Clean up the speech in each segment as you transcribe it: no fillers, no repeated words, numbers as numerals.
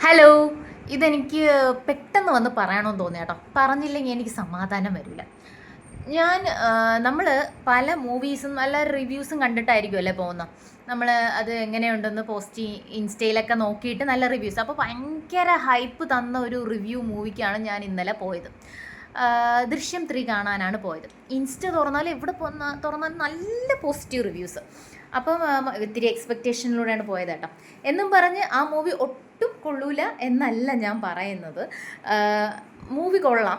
Hello. ഇതെനിക്ക് പെട്ടെന്ന് വന്ന് പറയണമെന്ന് തോന്നി കേട്ടോ. പറഞ്ഞില്ലെങ്കിൽ എനിക്ക് സമാധാനം വരില്ല. നമ്മൾ പല മൂവീസും നല്ല റിവ്യൂസും കണ്ടിട്ടായിരിക്കുമല്ലേ പോകുന്നത്. നമ്മൾ അത് എങ്ങനെയുണ്ടെന്ന് ഇൻസ്റ്റയിലൊക്കെ നോക്കിയിട്ട് നല്ല റിവ്യൂസ്. അപ്പോൾ ഭയങ്കര ഹൈപ്പ് തന്ന ഒരു റിവ്യൂ മൂവിക്കാണ് ഞാൻ ഇന്നലെ പോയത്. ദൃശ്യം 3 കാണാനാണ് പോയത്. ഇൻസ്റ്റ തുറന്നാലും എവിടെ തുറന്നാലും നല്ല പോസിറ്റീവ് റിവ്യൂസ്. അപ്പം ഇത്തിരി എക്സ്പെക്റ്റേഷനിലൂടെയാണ് പോയത് കേട്ടോ. എന്നും പറഞ്ഞ് ആ മൂവി ഒട്ടും കൊള്ളൂല എന്നല്ല ഞാൻ പറയുന്നത്. മൂവി കൊള്ളാം,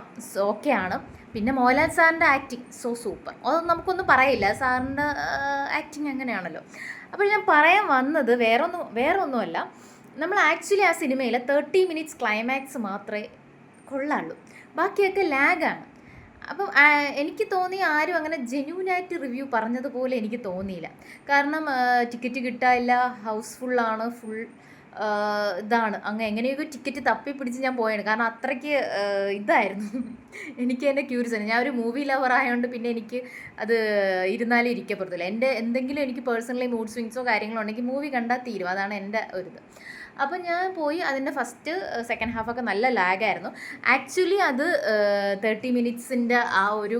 ഓക്കെയാണ്. പിന്നെ മോഹൻലാൽ സാറിൻ്റെ ആക്ടിങ് സൂപ്പർ. അതൊന്നും നമുക്കൊന്നും പറയില്ല, സാറിൻ്റെ ആക്ടിങ് അങ്ങനെയാണല്ലോ. അപ്പോൾ ഞാൻ പറയാൻ വന്നത് വേറെ ഒന്നുമല്ല. നമ്മൾ ആക്ച്വലി ആ സിനിമയിൽ 30 മിനിറ്റ്സ് ക്ലൈമാക്സ് മാത്രമേ കൊള്ളാള്ളൂ, ബാക്കിയൊക്കെ ലാഗാണ്. അപ്പം എനിക്ക് തോന്നി ആരും അങ്ങനെ ജെന്യൂനായിട്ട് റിവ്യൂ പറഞ്ഞതുപോലെ എനിക്ക് തോന്നിയില്ല. കാരണം ടിക്കറ്റ് കിട്ടാനില്ല, ഹൗസ്ഫുള്ളാണ്, ഫുൾ ഇതാണ്. എങ്ങനെയൊക്കെ ടിക്കറ്റ് തപ്പിപ്പിടിച്ച് ഞാൻ പോയാണ്. കാരണം അത്രയ്ക്ക് ഇതായിരുന്നു. എനിക്ക് തന്നെ ക്യൂരിയസ്. ഞാൻ ഒരു മൂവി ലവർ ആയതുകൊണ്ട് പിന്നെ എനിക്ക് അത് ഇരുന്നാലും ഇരിക്കപ്പെടുത്തില്ല. എന്തെങ്കിലും എനിക്ക് പേഴ്സണലി മൂഡ് സ്വിങ്സോ കാര്യങ്ങളോ ഉണ്ടെങ്കിൽ മൂവി കണ്ടാൽ തീരും. അതാണ് എൻ്റെ ഒരിത്. അപ്പം ഞാൻ പോയി. അതിൻ്റെ സെക്കൻഡ് ഹാഫൊക്കെ നല്ല ലാഗായിരുന്നു. ആക്ച്വലി അത് 30 മിനിറ്റ്സിൻ്റെ ആ ഒരു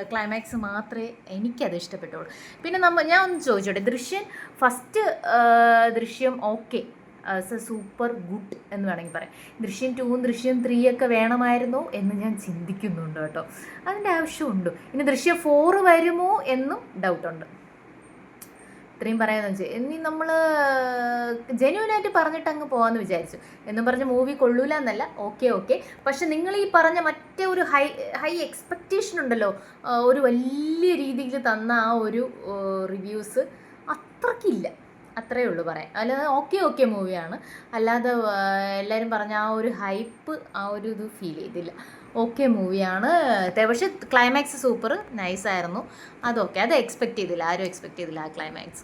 ക്ലൈമാക്സ് മാത്രമേ എനിക്കത് ഇഷ്ടപ്പെട്ടുള്ളൂ. പിന്നെ ഞാൻ ഒന്ന് ചോദിച്ചോട്ടെ, ദൃശ്യം ഓക്കെ, സൂപ്പർ ഗുഡ് എന്ന് വേണമെങ്കിൽ പറയാം. ദൃശ്യം 2 ദൃശ്യം 3 ഒക്കെ വേണമായിരുന്നോ എന്ന് ഞാൻ ചിന്തിക്കുന്നുണ്ട് കേട്ടോ. അതിൻ്റെ ആവശ്യമുണ്ട്. ഇനി ദൃശ്യം 4 വരുമോ എന്നും ഡൗട്ടുണ്ട്. ഇത്രയും പറയാമെന്ന് വെച്ചാൽ ഇനി നമ്മൾ ജെന്യൂനായിട്ട് പറഞ്ഞിട്ട് അങ്ങ് പോകാമെന്ന് വിചാരിച്ചു. എന്നും പറഞ്ഞ് മൂവി കൊള്ളൂല എന്നല്ല, ഓക്കെ. പക്ഷെ നിങ്ങൾ ഈ പറഞ്ഞ മറ്റേ ഒരു ഹൈ എക്സ്പെക്റ്റേഷൻ ഉണ്ടല്ലോ, ഒരു വലിയ രീതിയിൽ തന്ന ആ ഒരു റിവ്യൂസ് അത്രയ്ക്കില്ല. അത്രയേ ഉള്ളൂ പറയാൻ. അല്ലാതെ ഓക്കെ മൂവിയാണ്. അല്ലാതെ എല്ലാവരും പറഞ്ഞ ആ ഒരു ഹൈപ്പ്, ആ ഒരു ഇത് ഫീൽ ചെയ്തില്ല. ഓക്കെ മൂവിയാണ്. പക്ഷെ ക്ലൈമാക്സ് സൂപ്പർ നൈസായിരുന്നു. അതൊക്കെ, അത് എക്സ്പെക്റ്റ് ചെയ്തില്ല, ആരും എക്സ്പെക്റ്റ് ചെയ്തില്ല ആ ക്ലൈമാക്സ്.